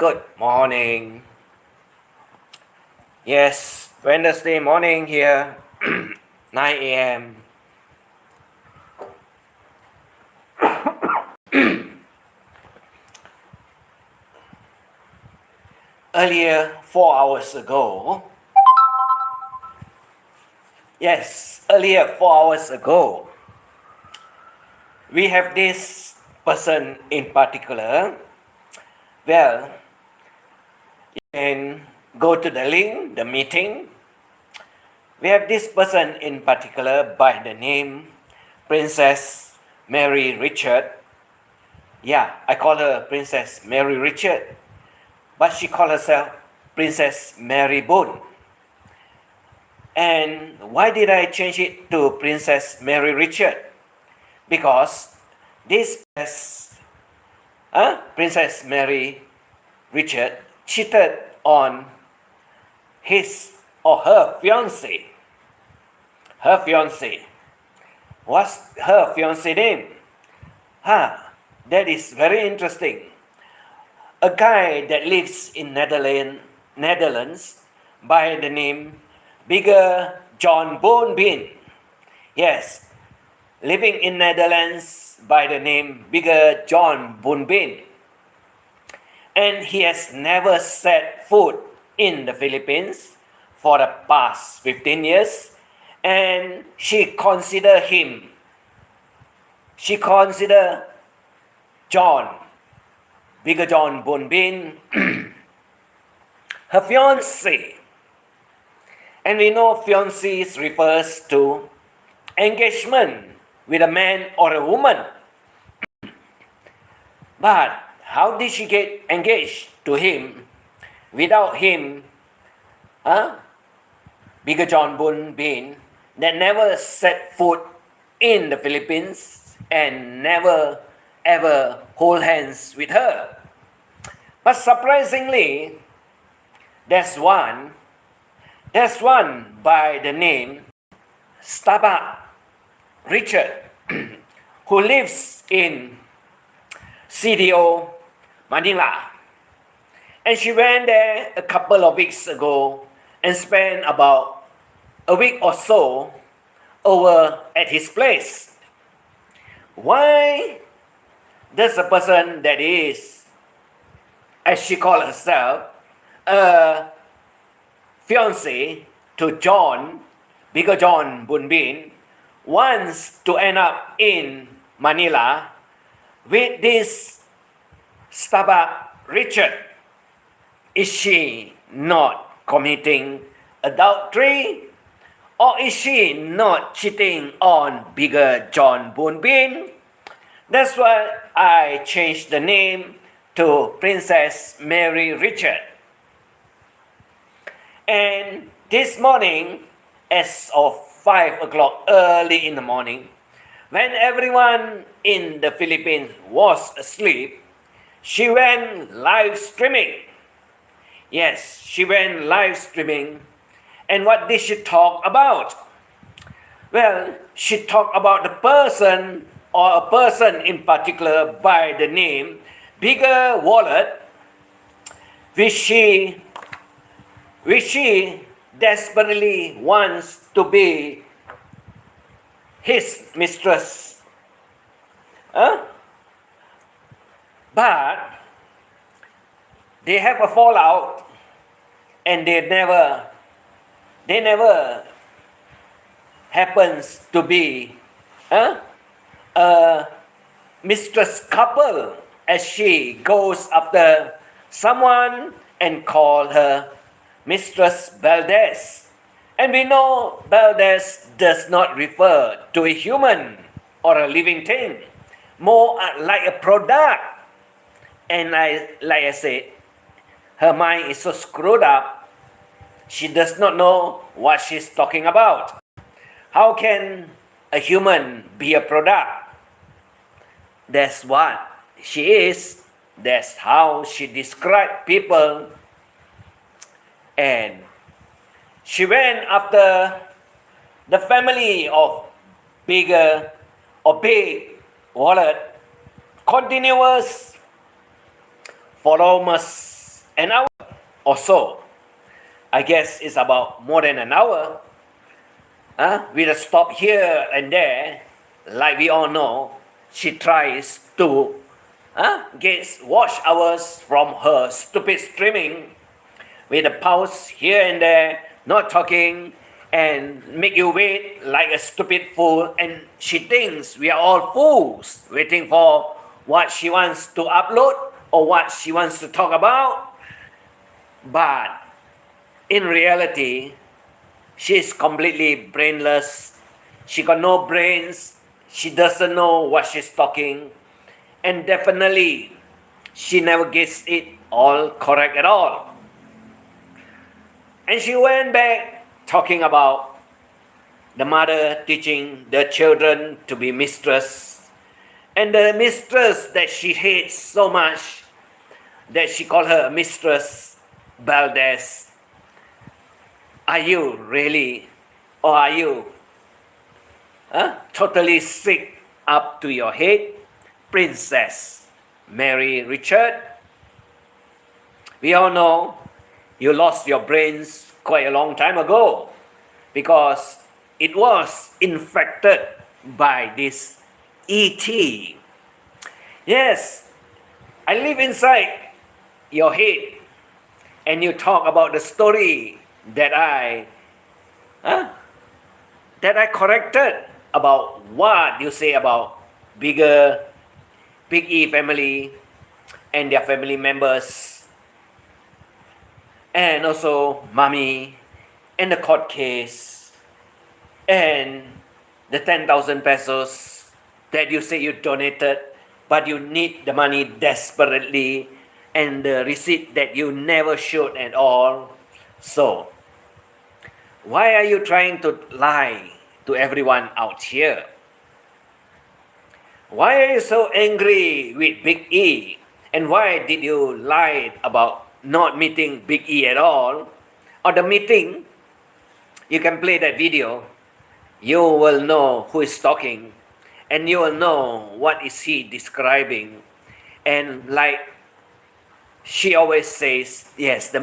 Good morning. Yes, Wednesday morning here, 9 a.m. Earlier, 4 hours ago, earlier 4 hours ago, we have this person in particular. Well, you can go to the link, the meeting. We have this person in particular by the name Princess Mary Richard. Yeah, I call her Princess Mary Richard, but she called herself Princess Mary Boone. And why did I change it to Princess Mary Richard? Because this Princess Mary Richard cheated on his or her fiancé. Her fiancé. What's her fiancé name? That is very interesting. A guy that lives in Netherlands by the name Bigger John Boonbeen. Yes, living in Netherlands by the name Bigger John Boonbeen. And he has never set foot in the Philippines for the past 15 years. And she consider John, Bigger John Boonbeen, her fiancé. And we know fiancé refers to engagement with a man or a woman. But how did she get engaged to him without him, Bigger John Boonbeen, that never set foot in the Philippines and never ever hold hands with her? But surprisingly, there's one by the name Starbuck Richard who lives in CDO Manila. And she went there a couple of weeks ago and spent about a week or so over at his place. Why does a person that is, as she calls herself, a fiancé to John, Bigger John Boonbeen, wants to end up in Manila with this Starbuck Richard? Is she not committing adultery? Or is she not cheating on Bigger John Boonbeen? That's why I changed the name to Princess Mary Richard. And this morning, as of 5 o'clock early in the morning, when everyone in the Philippines was asleep, she went live streaming. Yes, she went live streaming. And what did she talk about? Well, she talked about the person or a person in particular by the name Bigger Wallet, which she desperately wants to be his mistress. But they have a fallout and they never happens to be a mistress couple, as she goes after someone and call her Mistress Valdez. And we know Valdez does not refer to a human or a living thing, more like a product. And like I said, her mind is so screwed up, she does not know what she's talking about. How can a human be a product? That's what she is. That's how she described people. And she went after the family of Big Wallet, continuous followers an hour or so. I guess it's about more than an hour. With a stop here and there, like we all know, she tries to get watch hours from her stupid streaming with a pause here and there, not talking, and make you wait like a stupid fool. And she thinks we are all fools waiting for what she wants to upload or what she wants to talk about. But in reality, she's completely brainless. She got no brains. She doesn't know what she's talking. And definitely, she never gets it all correct at all. And she went back talking about the mother teaching the children to be mistress. And the mistress that she hates so much that she called her Mistress Valdez. Are you really, or are you totally sick up to your head, Princess Mary Richard? We all know you lost your brains quite a long time ago because it was infected by this ET. Yes, I live inside your head and you talk about the story that I corrected about what you say about Big E family and their family members, and also mommy, and the court case, and the 10,000 pesos that you say you donated, but you need the money desperately, and the receipt that you never showed at all. So, why are you trying to lie to everyone out here? Why are you so angry with Big E? And why did you lie about not meeting Big E at all? Or the meeting, you can play that video. You will know who is talking. And you will know what is he describing. And like she always says, yes, the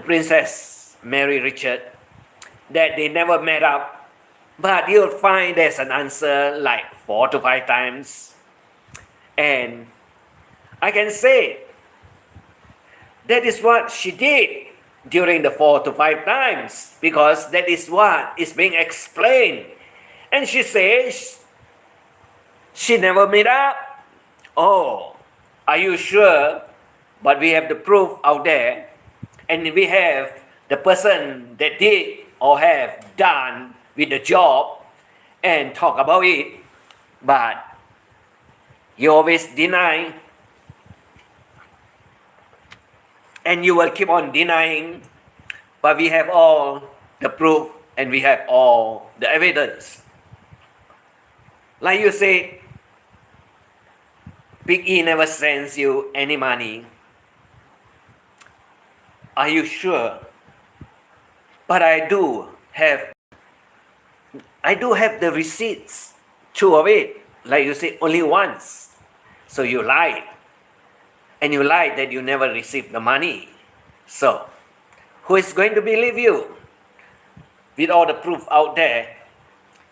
Princess Mary Richard, that they never met up. But you'll find there's an answer like 4 to 5 times. And I can say that is what she did during the 4 to 5 times, because that is what is being explained. And she says she never met up. Oh, are you sure? But we have the proof out there, and we have the person that did or have done with the job and talk about it. But you always deny, and you will keep on denying. But we have all the proof and we have all the evidence. Like you said, Big E never sends you any money. Are you sure? But I do have the receipts, 2 of it. Like you said, only once. So you lied. And you lied that you never received the money. So, who is going to believe you? With all the proof out there.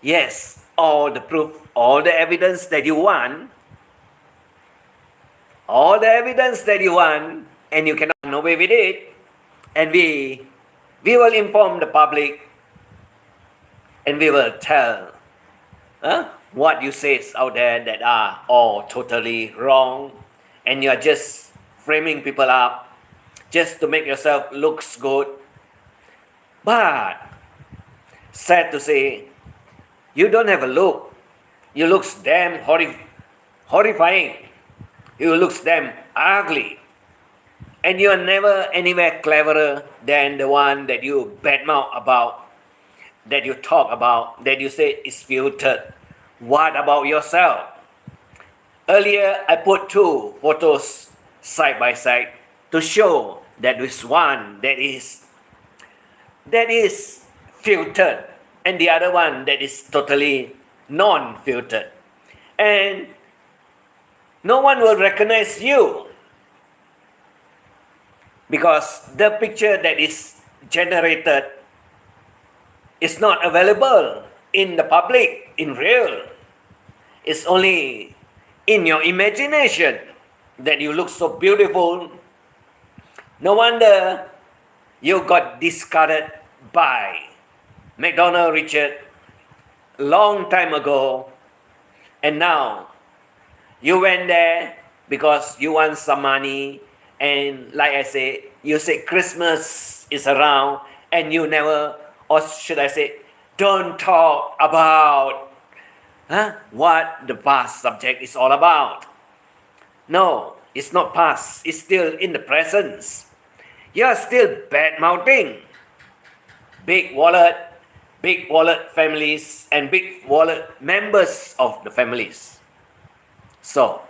Yes, all the proof, all the evidence that you want. All the evidence that you want, and you cannot run away with it. And we will inform the public, and we will tell what you say out there that are all totally wrong, and you are just framing people up just to make yourself looks good. But sad to say, you don't have a look. You looks damn horrifying. You looks damn ugly. And you are never anywhere cleverer than the one that you badmouth about, that you talk about, that you say is filtered. What about yourself? Earlier, I put 2 photos side by side to show that this one that is filtered and the other one that is totally non-filtered. And no one will recognize you. because the picture that is generated is not available in the public, in real. It's only in your imagination that you look so beautiful. No wonder you got discarded by McDonald Richard a long time ago, and now you went there because you want some money, and like I say, you say Christmas is around, and you never, or should I say, don't talk about what the past subject is all about. No, it's not past, it's still in the present. You're still bad mouthing big wallet families and big wallet members of the families. So,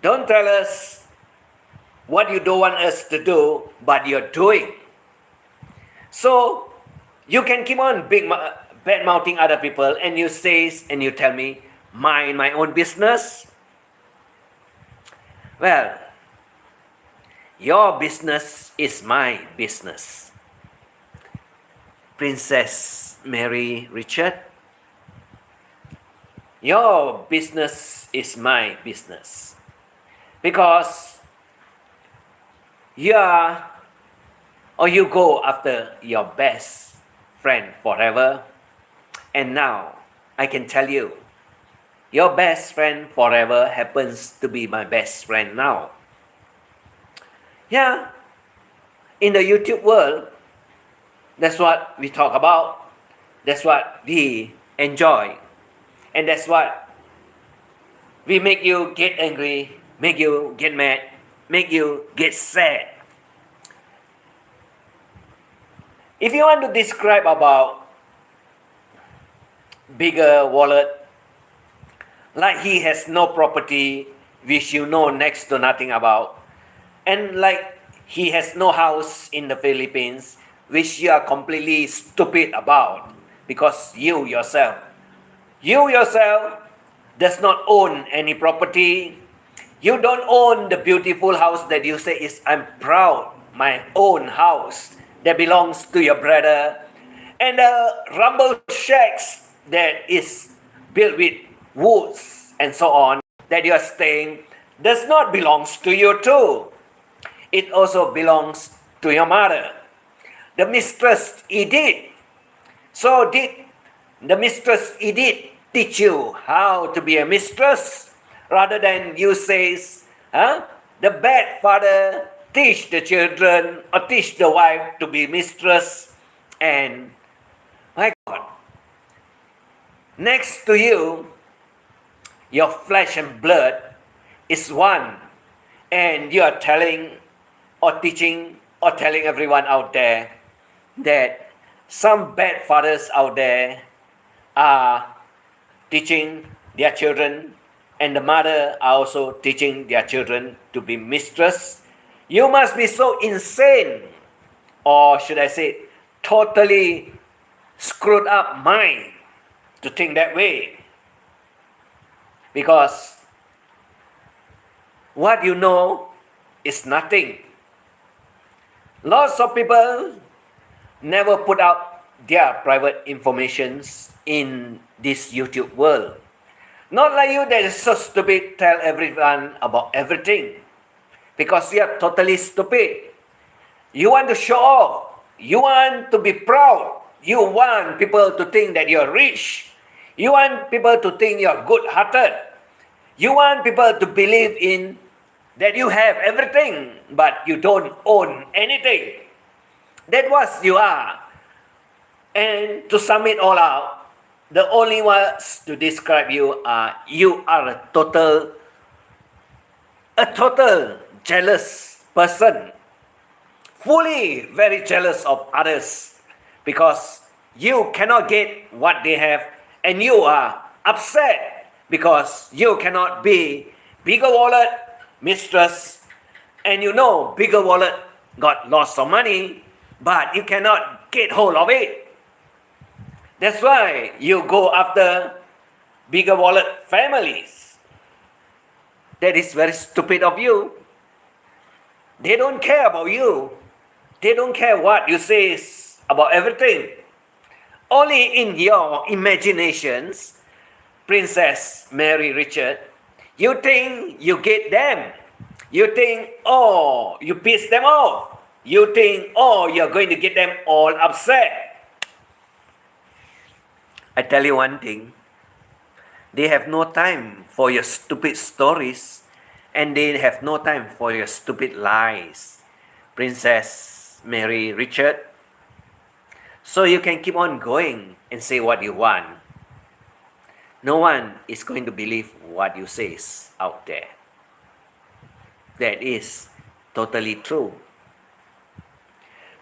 don't tell us what you don't want us to do, but you're doing. So, you can keep on bad mouthing other people, and you say and you tell me, mind my own business. Well, your business is my business. Princess Mary Richard, your business is my business. Because you are, or you go after your best friend forever. And now I can tell you, your best friend forever happens to be my best friend now. Yeah, in the YouTube world, that's what we talk about. That's what we enjoy. And that's what we make you get angry, make you get mad, make you get sad. If you want to describe about bigger wallet, like he has no property, which you know next to nothing about, and like he has no house in the Philippines, which you are completely stupid about, because you yourself does not own any property. You don't own the beautiful house that you say is, I'm proud, my own house that belongs to your brother, and the rumble shacks that is built with woods and so on that you are staying does not belongs to you too. It also belongs to your mother, the Mistress Edith. So did the Mistress Edith teach you how to be a mistress, rather than you says, the bad father teach the children or teach the wife to be mistress? And my God, next to you, your flesh and blood is one, and you are telling or teaching or telling everyone out there that some bad fathers out there are teaching their children, and the mother are also teaching their children to be mistress. You must be so insane, or should I say, totally screwed up mind to think that way. Because what you know is nothing. Lots of people never put out their private informations in this YouTube world. Not like you that is so stupid, tell everyone about everything. Because you are totally stupid. You want to show off. You want to be proud. You want people to think that you're rich. You want people to think you're good-hearted. You want people to believe in that you have everything, but you don't own anything. That's what you are. And to sum it all out, the only words to describe you are a total jealous person. Fully very jealous of others, because you cannot get what they have, and you are upset because you cannot be bigger wallet mistress, and you know bigger wallet got lots of money, but you cannot get hold of it. That's why you go after bigger wallet families. That is very stupid of you. They don't care about you. They don't care what you say about everything. Only in your imaginations, Princess Mary Richard, you think you get them. You think, oh, you piss them off. You think, oh, you're going to get them all upset. I tell you one thing. They have no time for your stupid stories, and they have no time for your stupid lies, Princess Mary Richard. So you can keep on going and say what you want. No one is going to believe what you say out there. That is totally true.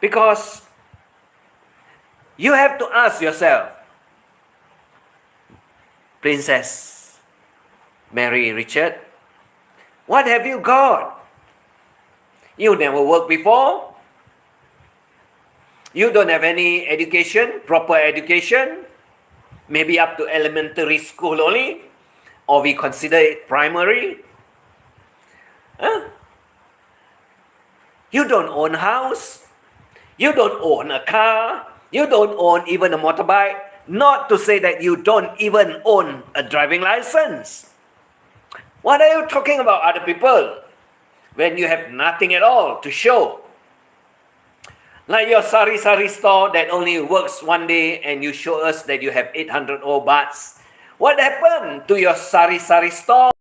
Because you have to ask yourself, Princess Mary Richard, what have you got? You never worked before. You don't have any education, proper education. Maybe up to elementary school only. Or we consider it primary. Huh? You don't own a house. You don't own a car. You don't own even a motorbike. Not to say that you don't even own a driving license. What are you talking about other people when you have nothing at all to show? Like your sari store that only works one day and you show us that you have 800 bahts. What happened to your sari store?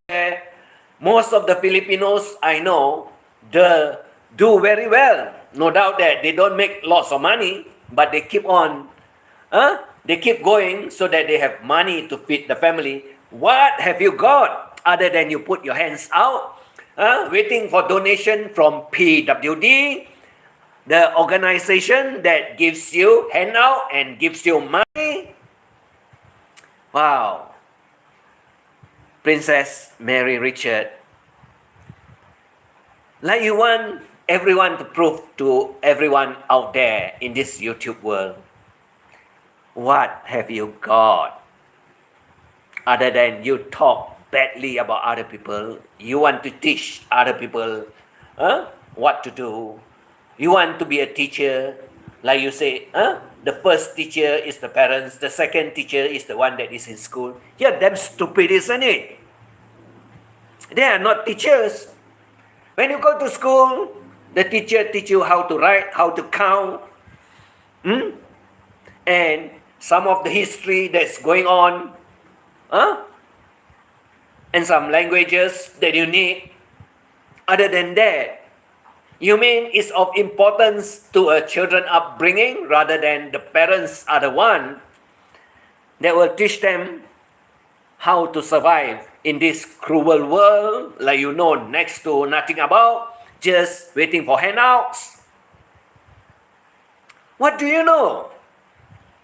Most of the Filipinos I know, they do very well. No doubt that they don't make lots of money, but they keep on, they keep going so that they have money to feed the family. What have you got other than you put your hands out, waiting for donation from PWD, the organization that gives you handout and gives you money? Wow. Princess Mary Richard, like you want everyone to prove to everyone out there in this YouTube world, what have you got? Other than you talk badly about other people, you want to teach other people what to do. You want to be a teacher, like you say, the first teacher is the parents, the second teacher is the one that is in school. You're damn stupid, isn't it? They are not teachers. When you go to school, the teacher teach you how to write, how to count, and some of the history that's going on, and some languages that you need. Other than that, you mean it's of importance to a children upbringing rather than the parents are the one that will teach them how to survive in this cruel world, like you know next to nothing about, just waiting for handouts? What do you know?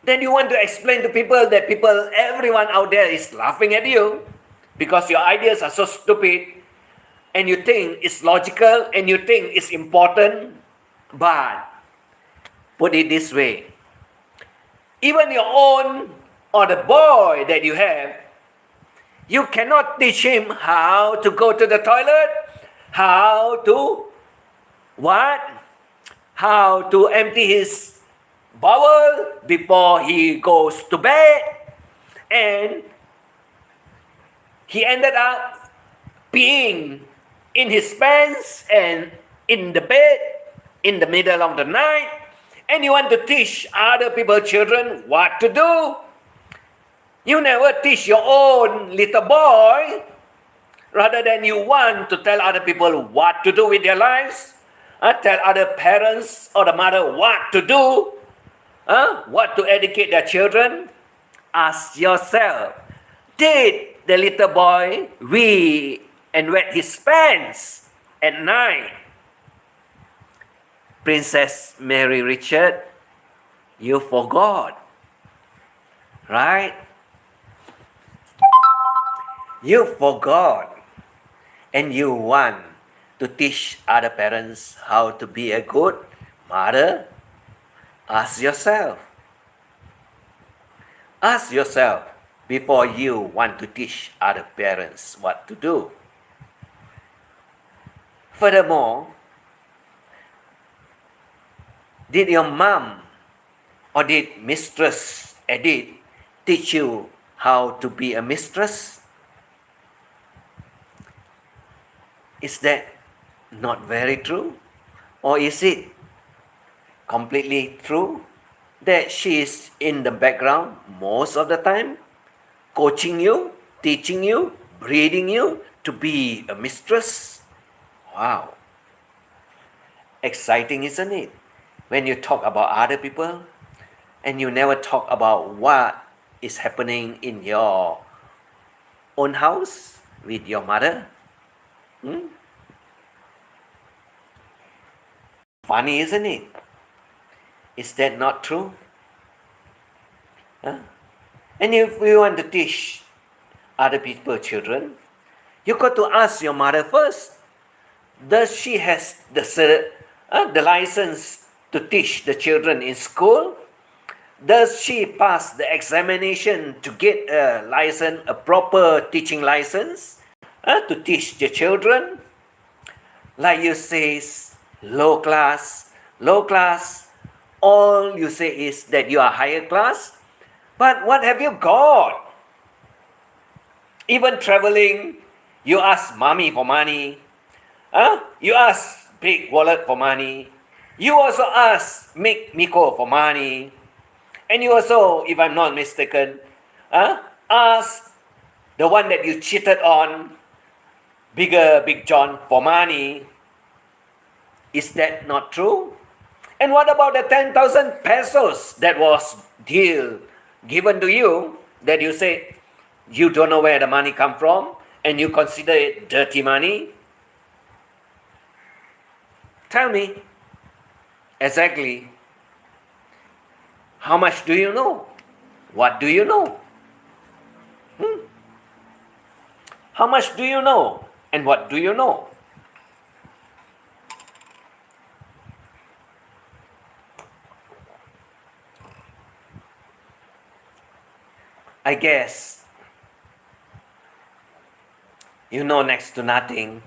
Then you want to explain to people that everyone out there is laughing at you because your ideas are so stupid and you think it's logical and you think it's important. But put it this way, even your own or the boy that you have, you cannot teach him how to go to the toilet, how to what? How to empty his bowel before he goes to bed. And he ended up peeing in his pants and in the bed in the middle of the night. And you want to teach other people's children what to do. You never teach your own little boy, rather than you want to tell other people what to do with their lives. Tell other parents or the mother what to do, what to educate their children. Ask yourself, did the little boy wee and wet his pants at night? Princess Mary Richard, you forgot, right? You forgot, and you want to teach other parents how to be a good mother. Ask yourself. Ask yourself before you want to teach other parents what to do. Furthermore, Did your mom or did Mistress Edith teach you how to be a mistress? Is that not very true? Or is it completely true that she is in the background most of the time, coaching you, teaching you, breeding you to be a mistress? Wow. Exciting, isn't it? When you talk about other people and you never talk about what is happening in your own house with your mother. Funny, isn't it? Is that not true? Huh? And if you want to teach other people children, you got to ask your mother first. Does she has the license to teach the children in school? Does she pass the examination to get a license, a proper teaching license to teach the children? Like you say, low class, all you say is that you are higher class. But what have you got? Even traveling, you ask mommy for money. You ask big wallet for money. You also ask Miko for money. And you also, if I'm not mistaken, ask the one that you cheated on, Big John, for money. Is that not true? And what about the 10,000 pesos that was given to you, that you say you don't know where the money come from and you consider it dirty money? Tell me exactly, how much do you know? What do you know? How much do you know? And what do you know? I guess you know next to nothing,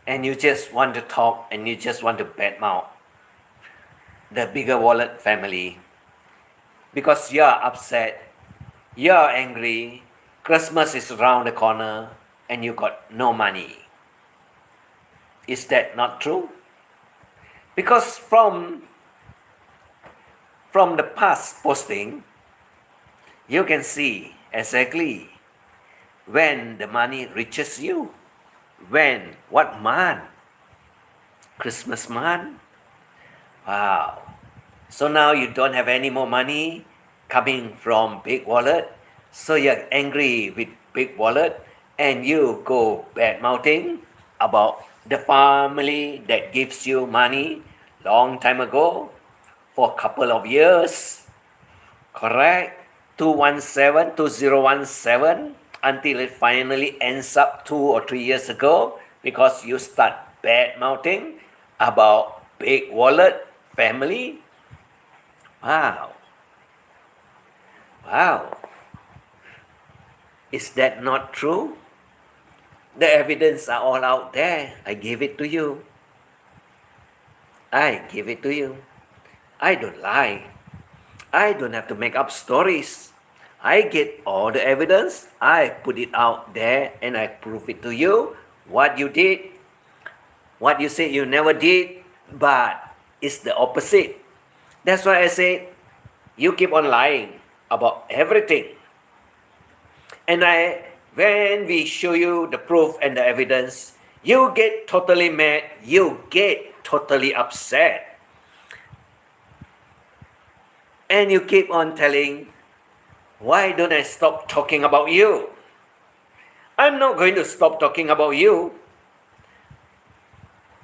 and you just want to talk and you just want to badmouth the bigger wallet family because you're upset, you're angry, Christmas is around the corner and you got no money. Is that not true? Because from the past posting, you can see exactly when the money reaches you. When? What month? Christmas month? Wow. So now you don't have any more money coming from big wallet. So you're angry with big wallet and you go bad mouthing about the family that gives you money long time ago for a couple of years. Correct? 2017 until it finally ends up 2 or 3 years ago because you start bad mouthing about big wallet family. Wow. Is that not true? The evidence are all out there. I give it to you. I don't lie. I don't have to make up stories. I get all the evidence, I put it out there and I prove it to you. What you did, what you say you never did, but it's the opposite. That's why I say you keep on lying about everything. And when we show you the proof and the evidence, you get totally mad, you get totally upset. And you keep on telling, why don't I stop talking about you? I'm not going to stop talking about you.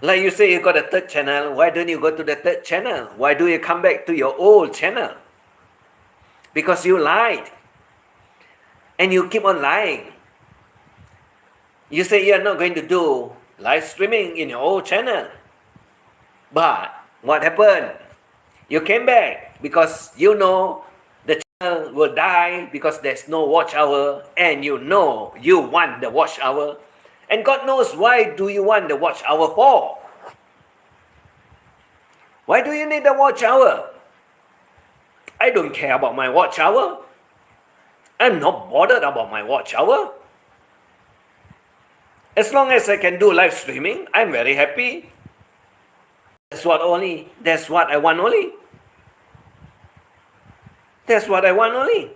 Like you say you got a third channel, why don't you go to the third channel? Why do you come back to your old channel? Because you lied. And you keep on lying. You say you're not going to do live streaming in your old channel. But what happened? You came back because you know the channel will die because there's no watch hour and you know you want the watch hour. And God knows why do you want the watch hour for? Why do you need a watch hour? I don't care about my watch hour. I'm not bothered about my watch hour. As long as I can do live streaming, I'm very happy. That's what I want only. That's what I want only.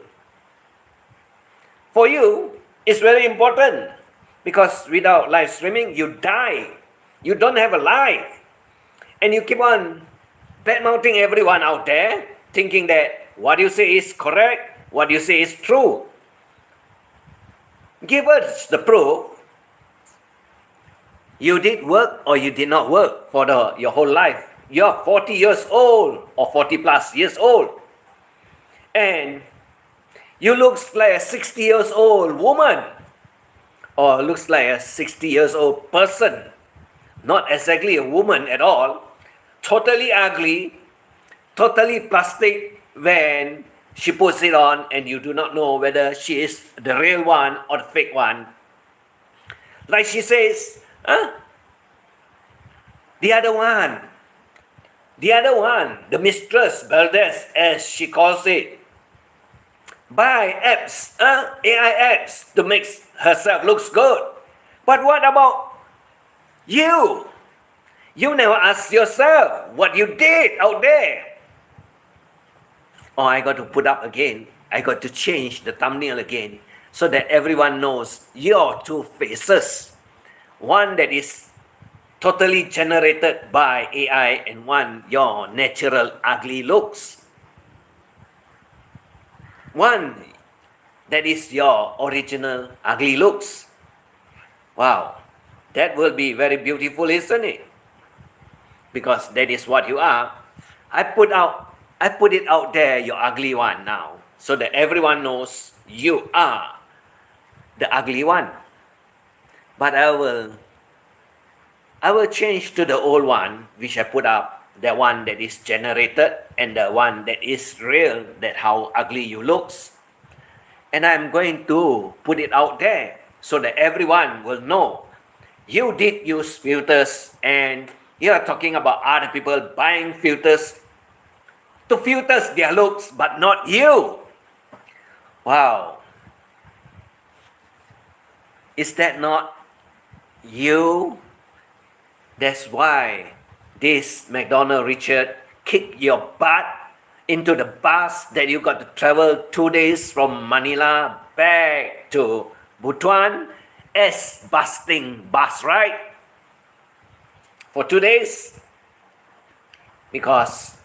For you, it's very important because without live streaming, you die. You don't have a life. And you keep on bad-mouthing everyone out there, thinking that what you say is correct, what you say is true. Give us the proof. You did work or you did not work for your whole life. You're 40 years old or 40 plus years old. And you look like a 60 years old woman or looks like a 60 years old person. Not exactly a woman at all. Totally ugly, totally plastic when she puts it on and you do not know whether she is the real one or the fake one. Like she says, the other one, the Mistress Valdez, as she calls it, buy apps, AI apps to make herself looks good. But what about you? You never ask yourself what you did out there. Oh, I got to put up again. I got to change the thumbnail again so that everyone knows your two faces. One that is totally generated by AI and one your natural ugly looks. One that is your original ugly looks. Wow, that will be very beautiful, isn't it? Because that is what you are. I put it out there, your ugly one now, so that everyone knows you are the ugly one. But I will change to the old one, which I put up, the one that is generated and the one that is real, that how ugly you looks. And I'm going to put it out there so that everyone will know you did use filters, and you are talking about other people buying filters to filters their looks, but not you. Wow. Is that not you? That's why this McDonald Richard kicked your butt into the bus that you got to travel 2 days from Manila back to Butuan as busting bus ride for 2 days because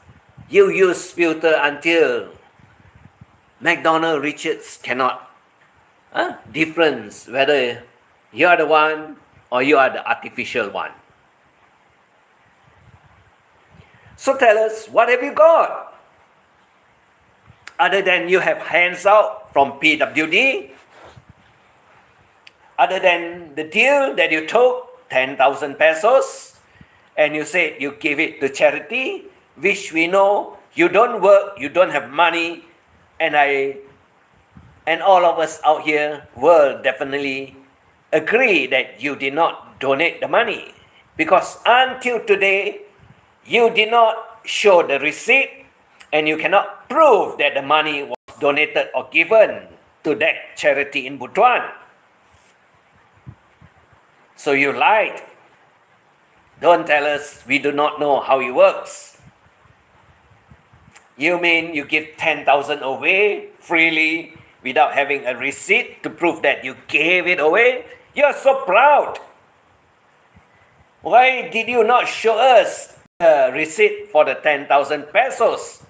you use filter until McDonald Richards cannot difference whether you are the one or you are the artificial one. So tell us, what have you got? Other than you have hands out from PWD, other than the deal that you took, 10,000 pesos, and you said you give it to charity, which we know you don't work, you don't have money, and all of us out here will definitely agree that you did not donate the money, because until today you did not show the receipt and you cannot prove that the money was donated or given to that charity in Butuan. So you lied. Don't tell us we do not know how it works. You mean you give 10,000 away freely without having a receipt to prove that you gave it away? You're so proud. Why did you not show us a receipt for the 10,000 pesos?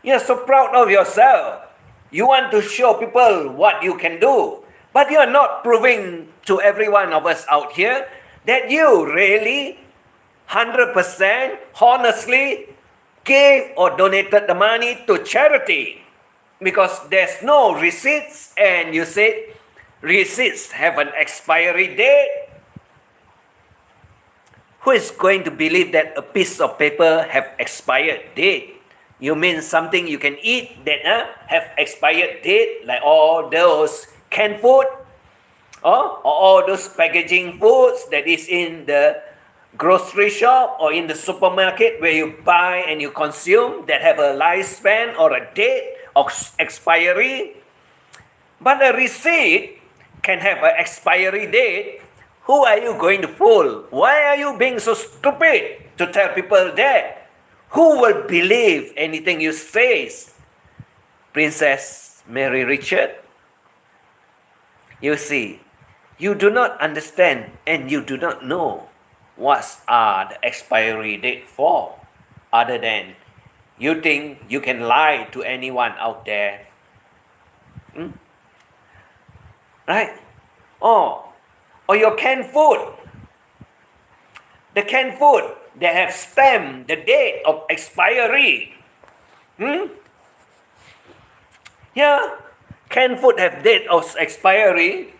You're so proud of yourself. You want to show people what you can do, but you're not proving to every one of us out here that you really 100% honestly gave or donated the money to charity, because there's no receipts, and you said receipts have an expiry date. Who is going to believe that a piece of paper have expired date? You mean something you can eat that have expired date, like all those canned food, or all those packaging foods that is in the grocery shop or in the supermarket where you buy and you consume that have a lifespan or a date of expiry. But a receipt can have an expiry date. Who are you going to fool? Why are you being so stupid to tell people that? Who will believe anything you say? Princess Mary Richard? You see, you do not understand and you do not know what are the expiry date for, other than you think you can lie to anyone out there. Right? Or your canned food. The canned food, they have stamped the date of expiry. Yeah, canned food have date of expiry.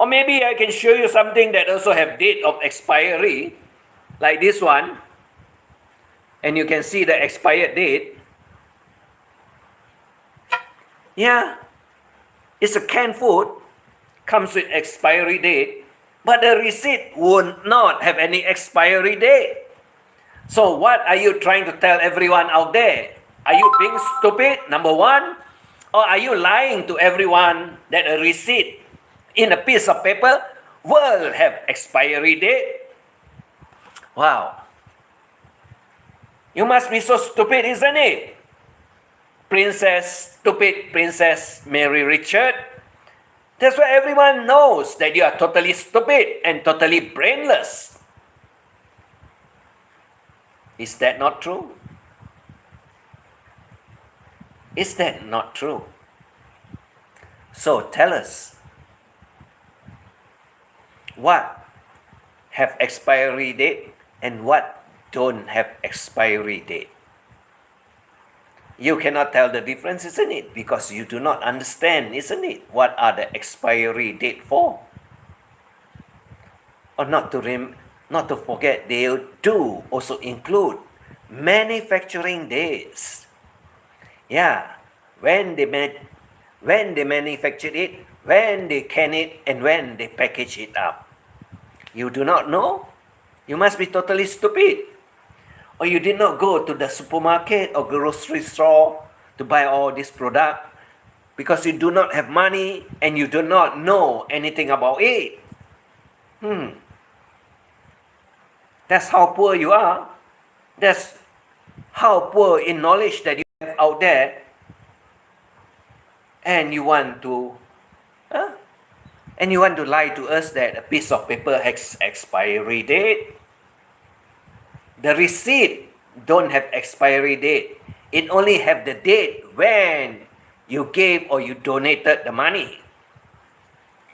Or maybe I can show you something that also have date of expiry, like this one. And you can see the expired date. Yeah, it's a canned food, comes with expiry date, but the receipt would not have any expiry date. So what are you trying to tell everyone out there? Are you being stupid, number one? Or are you lying to everyone that a receipt in a piece of paper will have expiry date? Wow. You must be so stupid, isn't it? Stupid Princess Mary Richard. That's why everyone knows that you are totally stupid and totally brainless. Is that not true? Is that not true? So tell us, what have expiry date and what don't have expiry date? You cannot tell the difference, isn't it? Because you do not understand, isn't it? What are the expiry date for? Or not to forget, they do also include manufacturing dates. Yeah, when they manufacture it, when they can it, and when they package it up. You do not know? You must be totally stupid. Or you did not go to the supermarket or grocery store to buy all this product because you do not have money and you do not know anything about it. That's how poor you are. That's how poor in knowledge that you have out there. And you want to lie to us that a piece of paper has expiry date. The receipt don't have expiry date. It only have the date when you gave or you donated the money.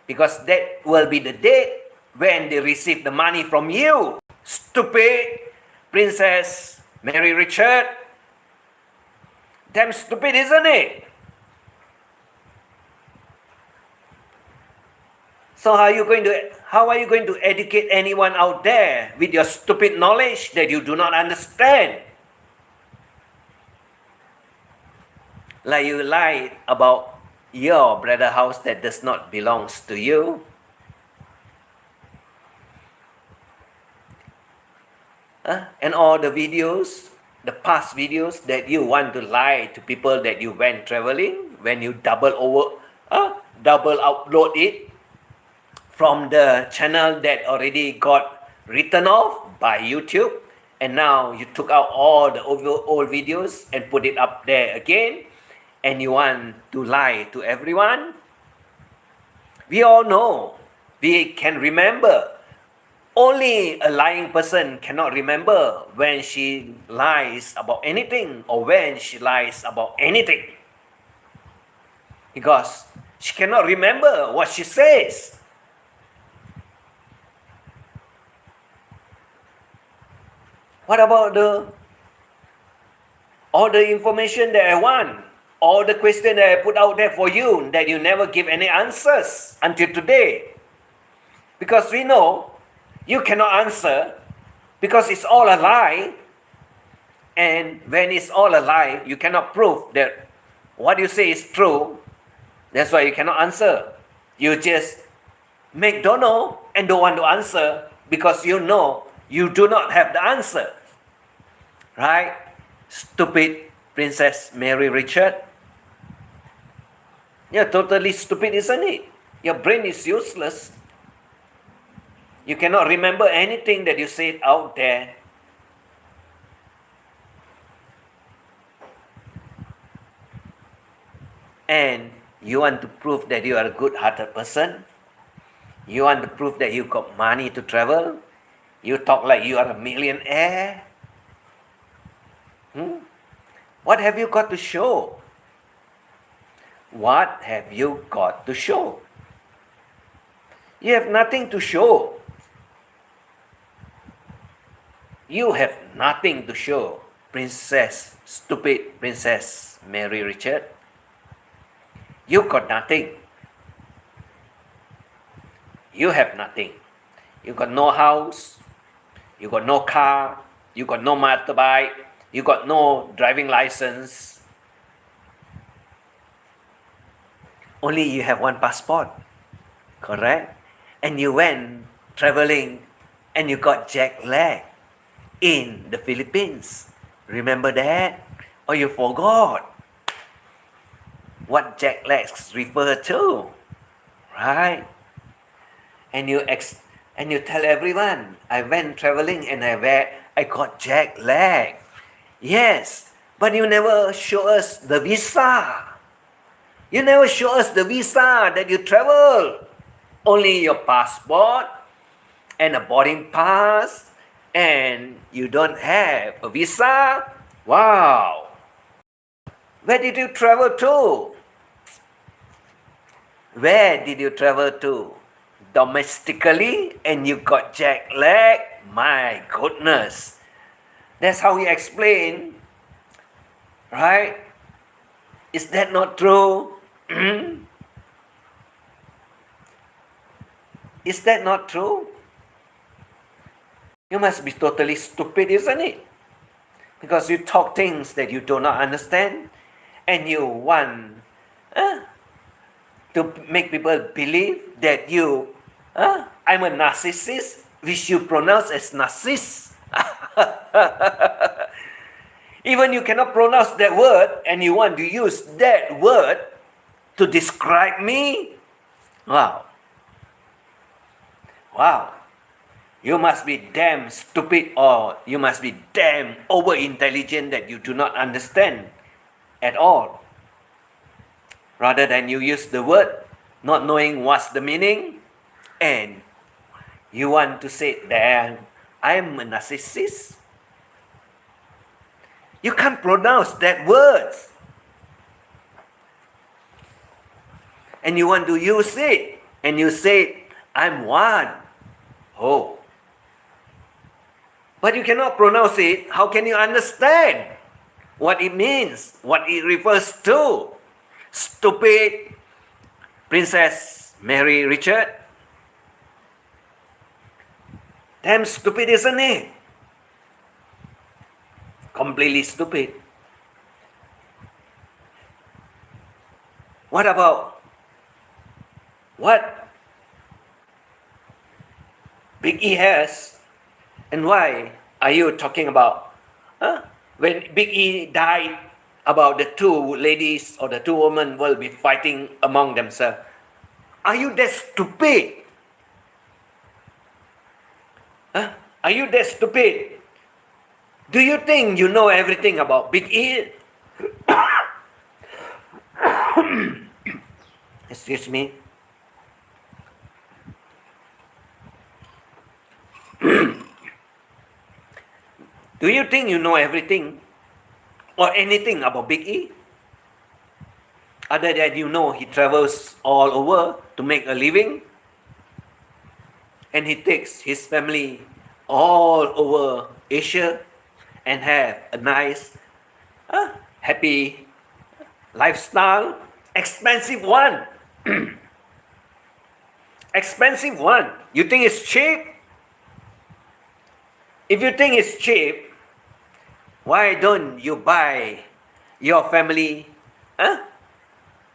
Because that will be the date when they receive the money from you. Stupid Princess Mary Richard. Damn stupid, isn't it? So how are you going to educate anyone out there with your stupid knowledge that you do not understand? Like you lied about your brother house that does not belongs to you. And all the videos, the past videos that you want to lie to people that you went traveling, when you double upload it from the channel that already got written off by YouTube, and now you took out all the old videos and put it up there again, and you want to lie to everyone. We all know, we can remember. Only a lying person cannot remember when she lies about anything or when she lies about anything, because she cannot remember what she says. What about all the information that I want, all the questions that I put out there for you that you never give any answers until today? Because we know you cannot answer because it's all a lie. And when it's all a lie, you cannot prove that what you say is true. That's why you cannot answer. You just make don't know and don't want to answer because you know You do not have the answer. Right? Stupid Princess Mary Richard. You're totally stupid, isn't it? Your brain is useless. You cannot remember anything that you said out there. And you want to prove that you are a good-hearted person? You want to prove that you got money to travel? You talk like you are a millionaire? What have you got to show? What have you got to show? You have nothing to show. You have nothing to show, stupid Princess Mary Richard. You got nothing. You have nothing. You got no house. You got no car. You got no motorbike. You got no driving license. Only you have one passport. Correct? And you went traveling and you got jet lag in the Philippines. Remember that? Or you forgot what jet lags refer to? Right? And you tell everyone, I went traveling and I got jet lag. Yes, but you never show us the visa. You never show us the visa that you travel. Only your passport and a boarding pass, and you don't have a visa? Wow! Where did you travel to? Where did you travel to? Domestically, and you got jet lag? My goodness! That's how you explain, right? Is that not true? Is that not true? You must be totally stupid, isn't it? Because you talk things that you do not understand, and you want to make people believe that I'm a narcissist, which you pronounce as narcissist. Even you cannot pronounce that word, and you want to use that word to describe me? Wow. Wow. You must be damn stupid, or you must be damn over intelligent that you do not understand at all. Rather than you use the word, not knowing what's the meaning, and you want to say that I'm a narcissist. You can't pronounce that word. And you want to use it, and you say, I'm one. Oh. But you cannot pronounce it. How can you understand what it means, what it refers to? Stupid Princess Mary Richard. Damn stupid, isn't it? Completely stupid. What about what Big E has, and why are you talking about when Big E died, about the two ladies or the two women will be fighting among themselves? Are you that stupid? Are you that stupid? Do you think you know everything about Big E? Excuse me. Do you think you know everything or anything about Big E? Other than you know he travels all over to make a living, and he takes his family all over Asia and have a nice, happy lifestyle. Expensive one. Expensive one. You think it's cheap? If you think it's cheap, why don't you buy your family,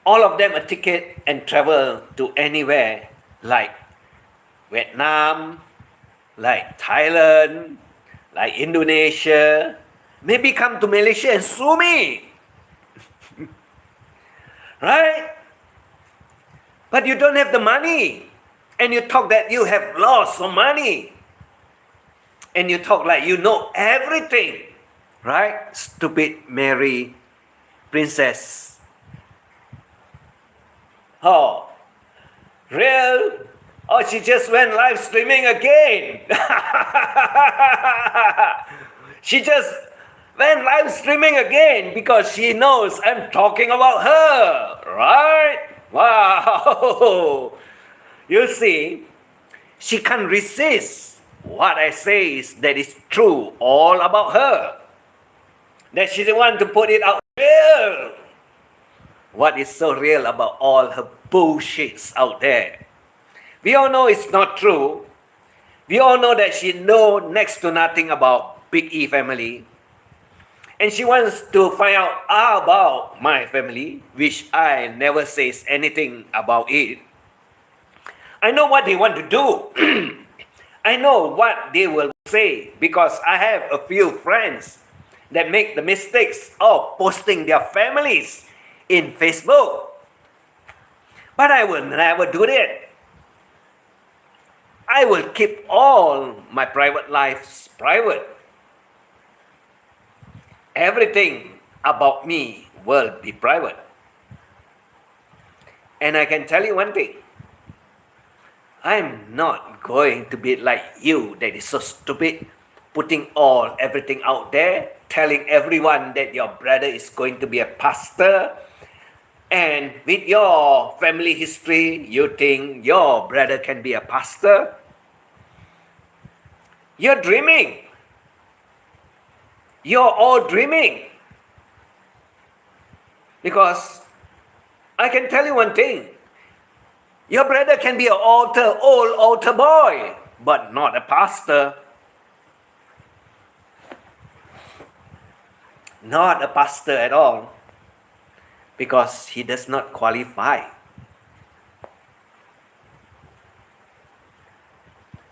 all of them, a ticket and travel to anywhere like Vietnam, like Thailand, like Indonesia, maybe come to Malaysia and sue me. Right? But you don't have the money. And you talk that you have lots of money. And you talk like you know everything. Right? Stupid Mary princess. Oh, real? Oh, she just went live streaming again. She just went live streaming again because she knows I'm talking about her. Right? Wow. You see, she can't resist what I say is that is true all about her. That she didn't want to put it out real. What is so real about all her bullshits out there? We all know it's not true. We all know that she know next to nothing about Big E family. And she wants to find out about my family, which I never says anything about it. I know what they want to do. I know what they will say because I have a few friends that make the mistakes of posting their families in Facebook. But I will never do that. I will keep all my private lives private. Everything about me will be private. And I can tell you one thing. I'm not going to be like you that is so stupid, putting everything out there, telling everyone that your brother is going to be a pastor. And with your family history, you think your brother can be a pastor? You're dreaming. You're all dreaming. Because I can tell you one thing. Your brother can be an old altar boy, but not a pastor. Not a pastor at all. Because he does not qualify.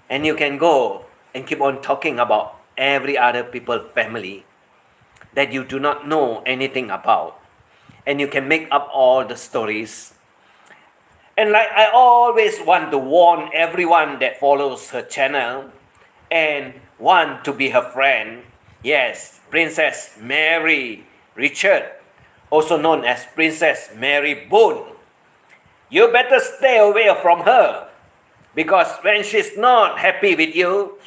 And you can go and keep on talking about every other people's family that you do not know anything about. And you can make up all the stories. And like I always want to warn everyone that follows her channel and want to be her friend. Yes, Princess Mary Richard, also known as Princess Mary Boone. You better stay away from her because when she's not happy with you,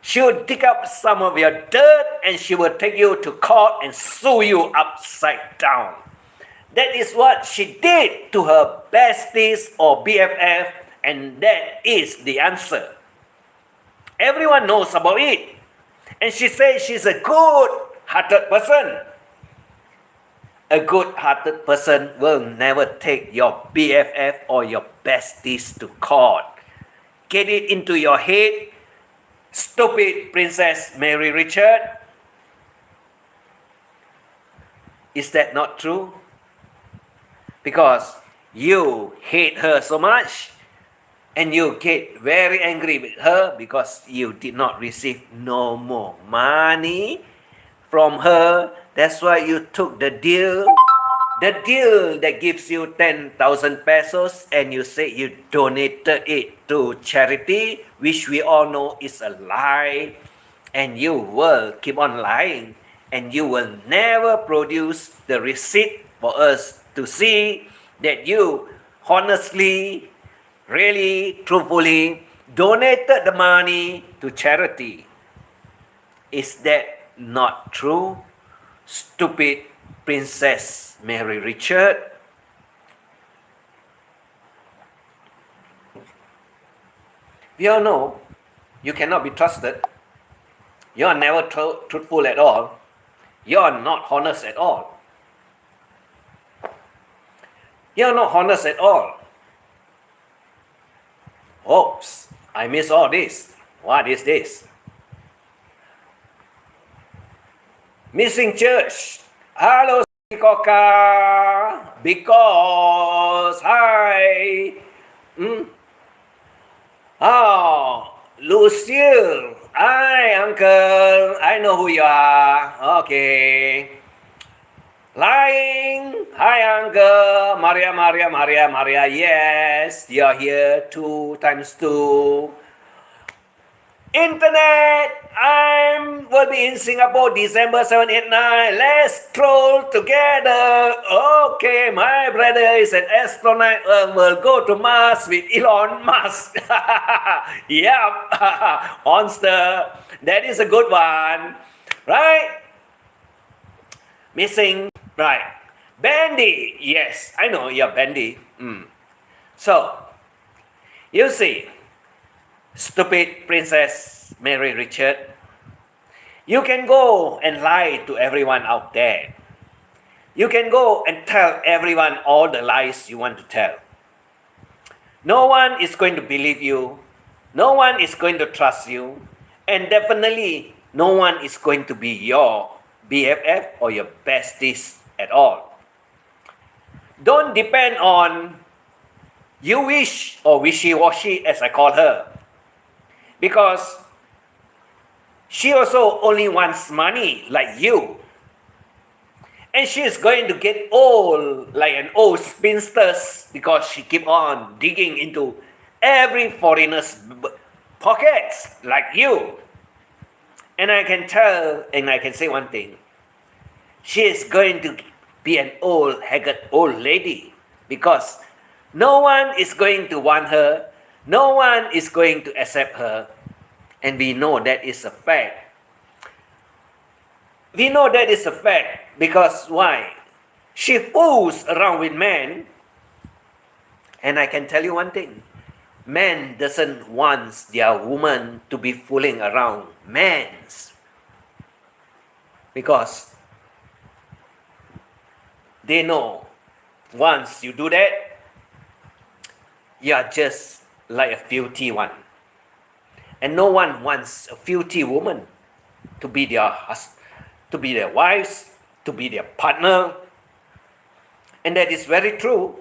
she will dig up some of your dirt and she will take you to court and sue you upside down. That is what she did to her besties or BFF, and that is the answer. Everyone knows about it. And she says she's a good-hearted person. A good-hearted person will never take your BFF or your besties to court. Get it into your head, stupid Princess Mary Richard. Is that not true? Because you hate her so much and you get very angry with her because you did not receive no more money from her. That's why you took the deal that gives you 10,000 pesos and you say you donated it to charity, which we all know is a lie. And you will keep on lying and you will never produce the receipt for us to see that you honestly, really, truthfully donated the money to charity. Is that not true, stupid Princess Mary Richard? We all know you cannot be trusted. You are never truthful at all. You are not honest at all. You're not honest at all. Oops, I miss all this. What is this? Missing church. Hello, Koka. Because, hi. Oh, Lucille. Hi, uncle. I know who you are. Okay. Lying. Hi, uncle. Maria, Maria, Maria, Maria. Yes, you're here 2 times 2. Internet. Will be in Singapore December 7, 8, 9. Let's troll together. Okay, my brother is an astronaut. Will go to Mars with Elon Musk. Yep. Monster. That is a good one. Right? Missing. Right. Bandy. Yes, I know you're Bandy. So, you see, stupid Princess Mary Richard, you can go and lie to everyone out there. You can go and tell everyone all the lies you want to tell. No one is going to believe you. No one is going to trust you. And definitely, no one is going to be your BFF or your besties at all. Don't depend on you wish or wishy-washy, as I call her. Because she also only wants money like you. And she is going to get old like an old spinster because she keep on digging into every foreigner's pockets like you. And I can tell and I can say one thing. She is going to be an old, haggard old lady because no one is going to want her. No one is going to accept her. And we know that is a fact. We know that is a fact because why? She fools around with men. And I can tell you one thing. Men doesn't want their woman to be fooling around men. Because they know once you do that, you are just like a filthy one. And no one wants a filthy woman to be their husband, to be their wives, to be their partner. And that is very true.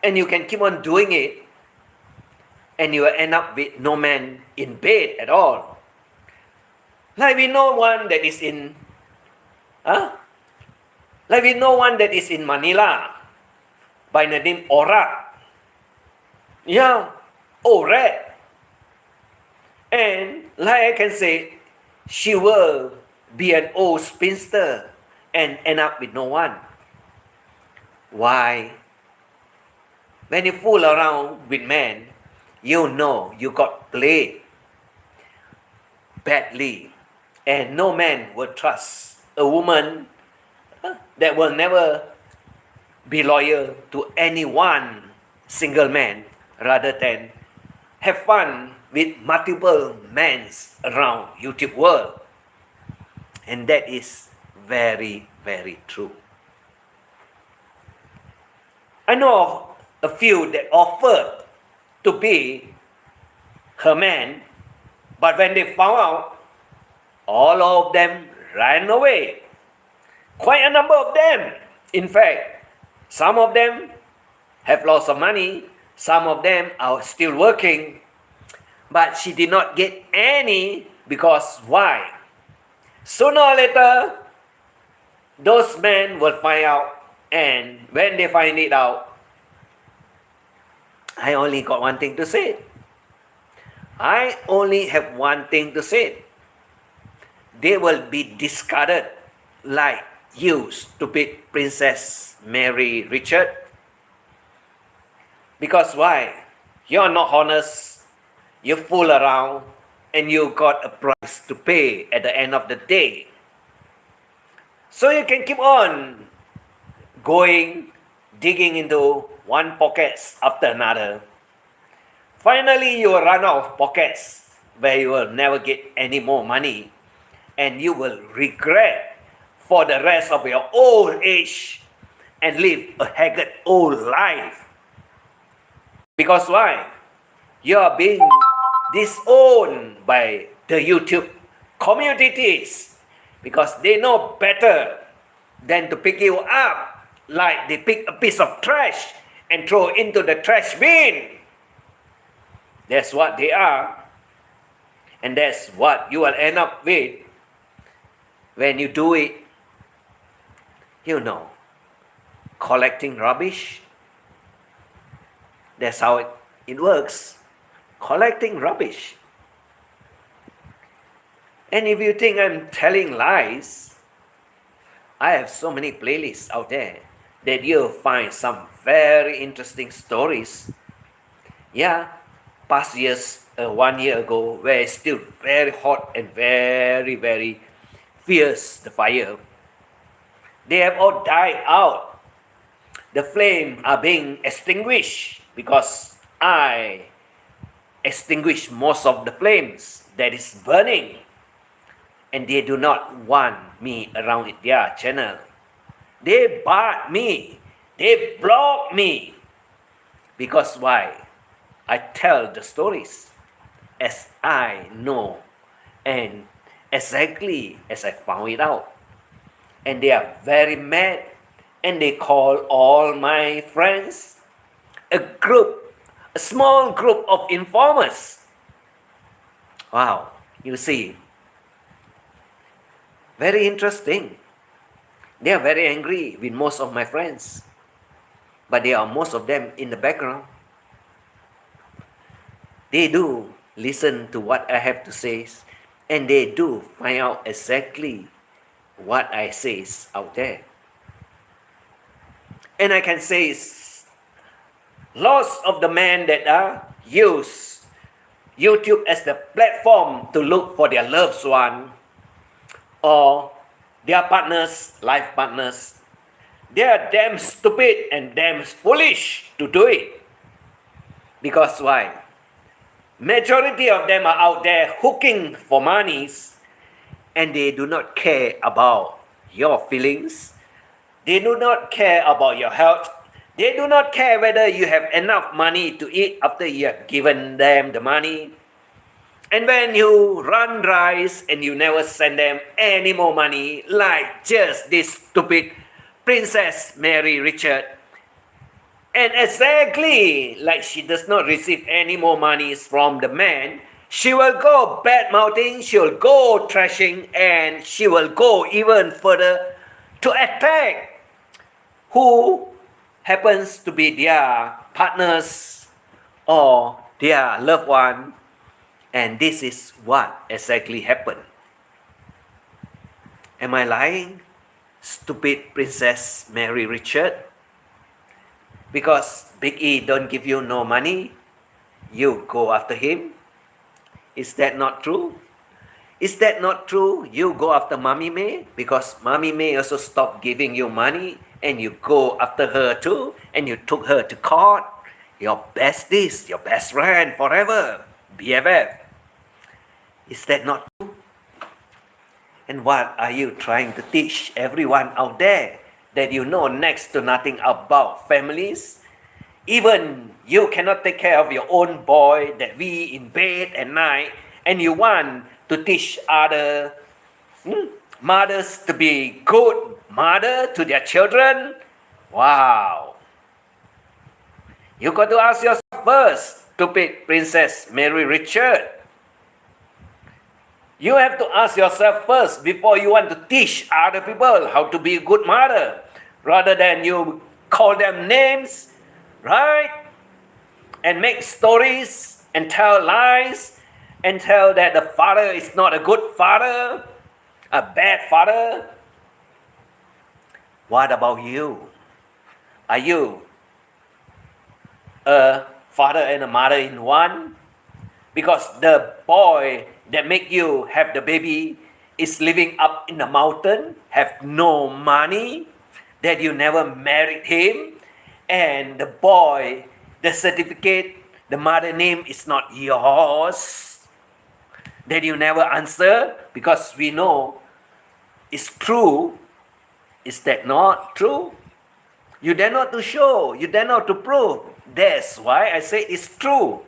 And you can keep on doing it. And you will end up with no man in bed at all. Like we know one that is in Manila by the name Ora. Yeah, Ora. And like I can say, she will be an old spinster and end up with no one. Why? When you fool around with men, you know you got played badly. And no man will trust a woman that will never be loyal to any one single man rather than have fun with multiple men around YouTube world. And that is very, very true. I know a few that offered to be her man, but when they found out, all of them ran away. Quite a number of them. In fact, some of them have lots of money, some of them are still working, but she did not get any because why? Sooner or later, those men will find out, and when they find it out, I only got one thing to say. I only have one thing to say. They will be discarded like you, stupid Princess Mary Richard. Because why? You're not honest. You fool around and you got a price to pay at the end of the day. So you can keep on going, digging into one pocket after another. Finally, you will run out of pockets where you will never get any more money and you will regret for the rest of your old age and live a haggard old life. Because why? You are being disowned by the YouTube communities because they know better than to pick you up like they pick a piece of trash and throw into the trash bin. That's what they are. And that's what you will end up with when you do it. You know, collecting rubbish. That's how it works. Collecting rubbish. And if you think I'm telling lies, I have so many playlists out there that you'll find some very interesting stories. Yeah, past years, 1 year ago, where it's still very hot and very, very fierce, the fire. They have all died out. The flames are being extinguished because I extinguish most of the flames that is burning. And they do not want me around their channel. They barred me. They blocked me. Because why? I tell the stories as I know and exactly as I found it out. And they are very mad. And they call all my friends, a small group of informers. Wow, you see. Very interesting. They are very angry with most of my friends. But they are most of them in the background. They do listen to what I have to say. And they do find out exactly what I say out there. And I can say lots of the men that use YouTube as the platform to look for their loved one or their partners, life partners, they are damn stupid and damn foolish to do it. Because why? Majority of them are out there hooking for monies and they do not care about your feelings. They do not care about your health. They do not care whether you have enough money to eat after you have given them the money. And when you run dry and you never send them any more money, like just this stupid Princess Mary Richard. And exactly like she does not receive any more money from the man, she will go bad-mouthing, she will go trashing, and she will go even further to attack who happens to be their partners or their loved one. And this is what exactly happened. Am I lying? Stupid Princess Mary Richard? Because Big E don't give you no money, you go after him? Is that not true? Is that not true? You go after Mommy May because Mommy May also stopped giving you money and you go after her too and you took her to court. Your besties, your best friend forever, BFF. Is that not true? And what are you trying to teach everyone out there that you know next to nothing about families? Even you cannot take care of your own boy that we in bed at night and you want to teach other mothers to be good mother to their children? Wow. You got to ask yourself first, stupid Princess Mary Richard. You have to ask yourself first before you want to teach other people how to be a good mother. Rather than you call them names, right? And make stories and tell lies and tell that the father is not a good father, a bad father. What about you? Are you a father and a mother in one? Because the boy that make you have the baby is living up in the mountain, have no money, that you never married him, and the boy, the certificate, the mother name is not yours, that you never answer because we know it's true. Is that not true? You dare not to show, you dare not to prove. That's why I say it's true.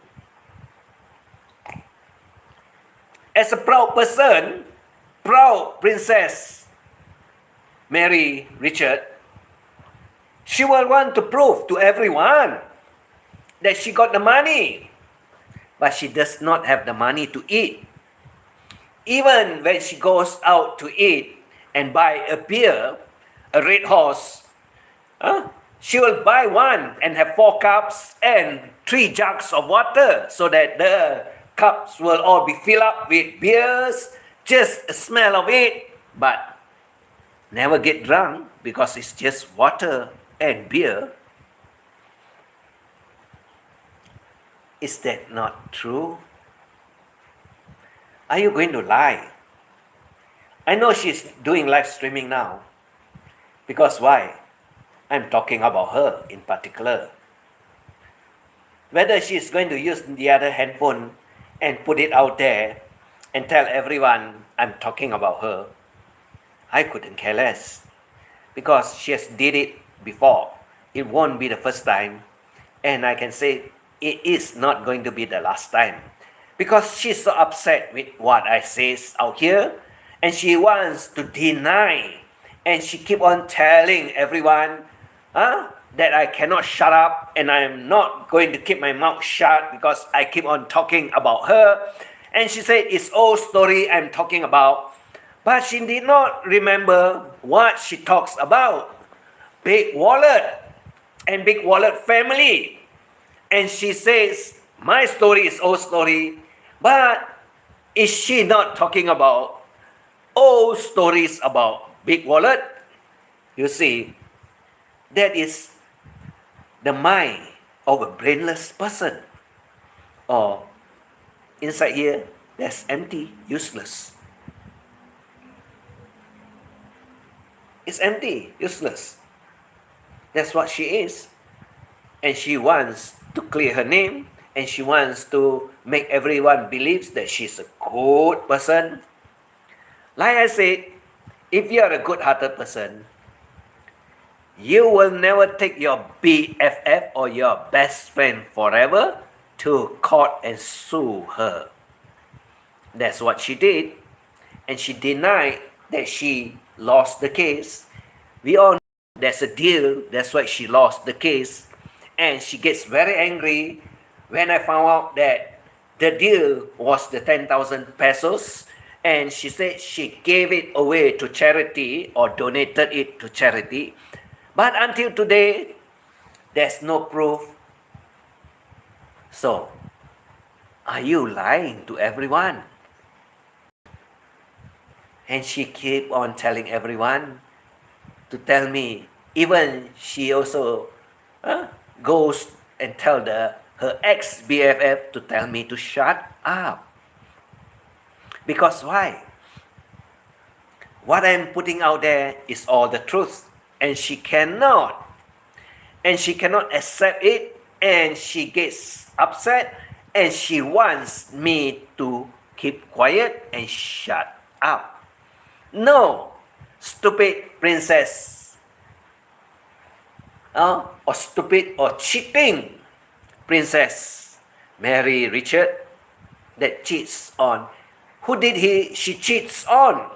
As a proud person, proud Princess Mary Richard, she will want to prove to everyone that she got the money. But she does not have the money to eat. Even when she goes out to eat and buy a beer, a red horse, she will buy one and have 4 cups and 3 jugs of water so that the cups will all be filled up with beers, just a smell of it, but never get drunk because it's just water and beer. Is that not true? Are you going to lie? I know she's doing live streaming now. Because why? I'm talking about her in particular. Whether she's going to use the other handphone and put it out there and tell everyone I'm talking about her, I couldn't care less. Because she has did it before. It won't be the first time. And I can say it is not going to be the last time. Because she's so upset with what I say out here. And she wants to deny. And she keep on telling everyone that I cannot shut up. And I'm not going to keep my mouth shut because I keep on talking about her. And she said it's old story I'm talking about. But she did not remember what she talks about. Big Wallet and Big Wallet family. And she says, my story is old story. But is she not talking about old stories about Big Wallet? You see, that is the mind of a brainless person. Or inside here, that's empty, useless. It's empty, useless. That's what she is. And she wants to clear her name, and she wants to make everyone believe that she's a good person. Like I said, if you are a good-hearted person, you will never take your BFF or your best friend forever to court and sue her. That's what she did. And she denied that she lost the case. We all know there's a deal. That's why she lost the case. And she gets very angry when I found out that the deal was the 10,000 pesos. And she said she gave it away to charity or donated it to charity. But until today, there's no proof. So, are you lying to everyone? And she keep on telling everyone to tell me. Even she also goes and tell her ex-BFF to tell me to shut up. Because why? What I'm putting out there is all the truth. And she cannot accept it, and she gets upset, and she wants me to keep quiet and shut up. No, stupid princess, or stupid or cheating Princess Mary Richard that cheats on. Who did she cheats on?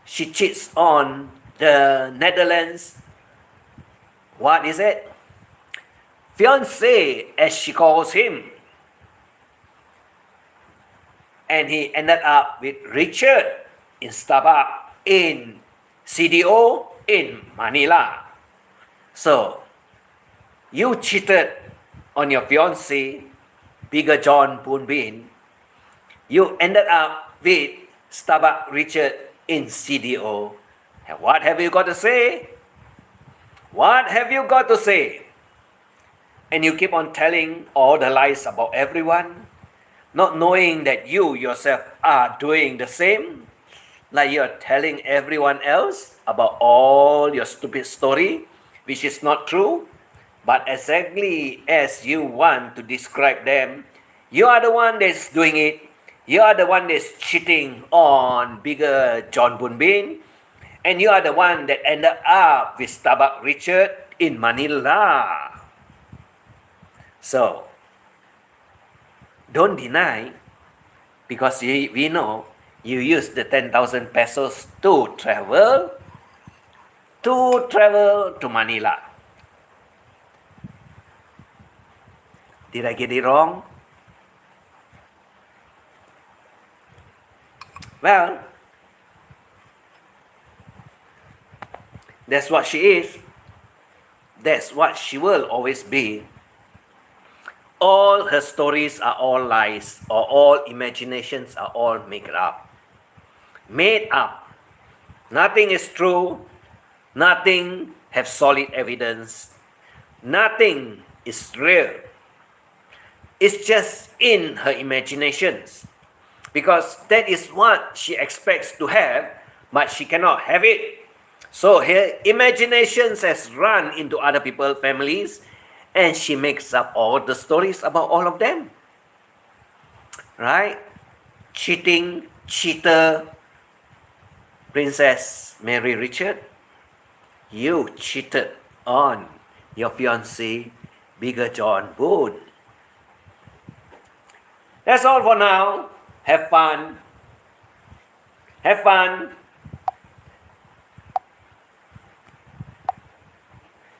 She cheats on the Netherlands. What is it? Fiancé, as she calls him. And he ended up with Richard in Starbucks in CDO in Manila. So, you cheated on your fiancé, Bigger John Boon Bin. You ended up with Starbucks Richard in CDO. And what have you got to say? What have you got to say? And you keep on telling all the lies about everyone, not knowing that you yourself are doing the same, like you're telling everyone else about all your stupid story, which is not true, but exactly as you want to describe them, you are the one that's doing it. You are the one that's cheating on Bigger John Boon Bin, and you are the one that ended up with Starbucks Richard in Manila. So, don't deny, because we know you use the 10,000 pesos to travel to Manila. Did I get it wrong? Well, that's what she is. That's what she will always be. All her stories are all lies, or all imaginations are all made up. Made up. Nothing is true. Nothing have solid evidence. Nothing is real. It's just in her imaginations. Because that is what she expects to have, but she cannot have it. So her imaginations has run into other people's families, and she makes up all the stories about all of them. Right? Cheating, cheater, Princess Mary Richard, you cheated on your fiancé, Bigger John Boone. That's all for now. Have fun. Have fun.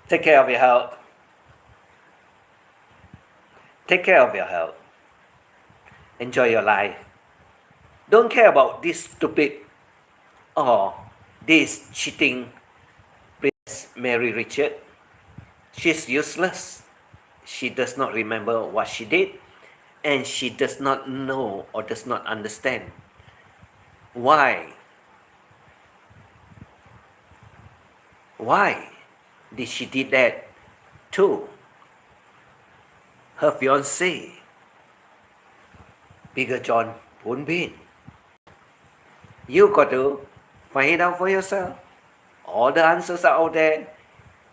Take care of your health. Take care of your health. Enjoy your life. Don't care about this stupid or this cheating Princess Mary Richard. She's useless. She does not remember what she did, and she does not know or does not understand why did she did that to her fiancé, Bigger John Boone. You got to find it out for yourself. All the answers are out there,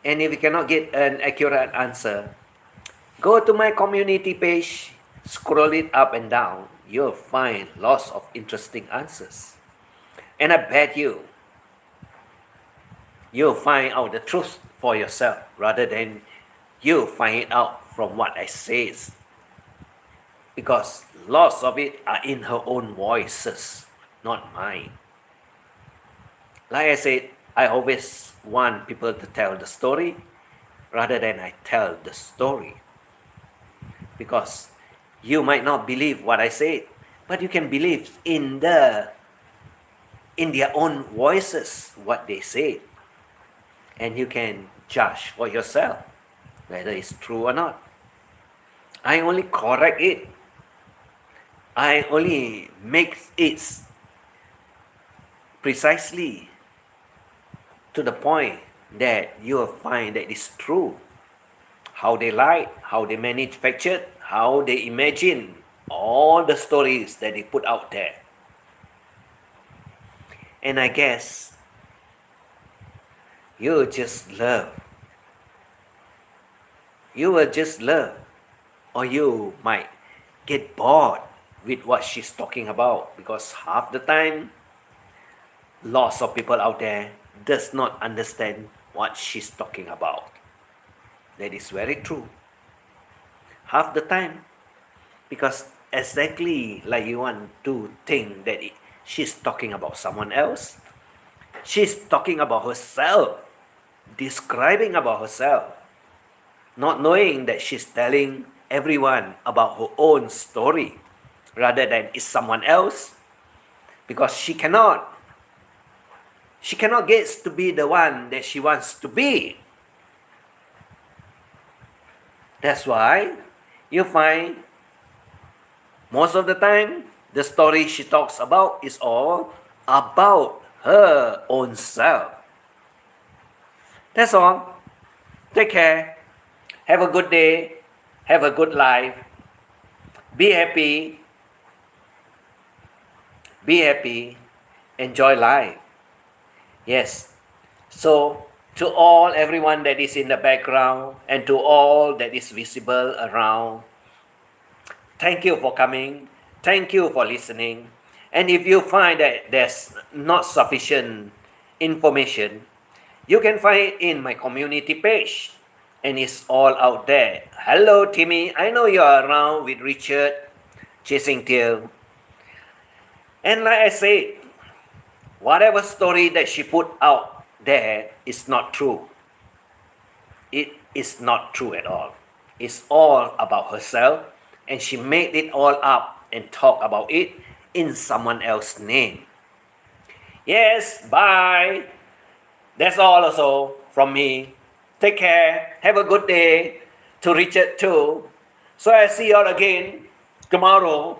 and if you cannot get an accurate answer, go to my community page, scroll it up and down, you'll find lots of interesting answers. And I bet you'll find out the truth for yourself rather than you find it out from what I say. Because lots of it are in her own voices, not mine. Like I said, I always want people to tell the story rather than I tell the story. Because you might not believe what I said, but you can believe in their own voices what they say, and you can judge for yourself whether it's true or not. I only correct it. I only make it precisely to the point that you will find that it's true. How they lie, how they manufactured, how they imagine all the stories that they put out there. And I guess you will just love. You will just love. Or you might get bored with what she's talking about, because half the time, lots of people out there does not understand what she's talking about. That is very true. Half the time, because exactly like you want to think that she's talking about someone else, she's talking about herself, describing about herself, not knowing that she's telling everyone about her own story rather than it's someone else, because she cannot get to be the one that she wants to be. That's why you find most of the time the story she talks about is all about her own self. That's all. Take care. Have a good day. Have a good life. Be happy. Be happy. Enjoy life. Yes. So, to all, everyone that is in the background, and to all that is visible around, thank you for coming. Thank you for listening. And if you find that there's not sufficient information, you can find it in my community page. And it's all out there. Hello, Timmy. I know you are around with Richard, Chasing Tail. And like I said, whatever story that she put out there is not true. It is not true at all. It's all about herself, and she made it all up and talk about it in someone else's name. Yes, bye. That's all also from me. Take care. Have a good day to Richard too. So I see you all again tomorrow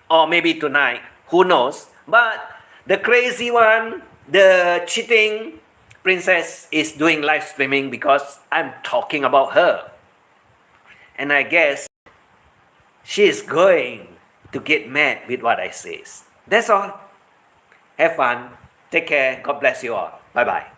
or maybe tonight. Who knows? But the crazy one, the cheating princess is doing live streaming because I'm talking about her. And I guess she is going to get mad with what I say. That's all. Have fun. Take care. God bless you all. Bye bye.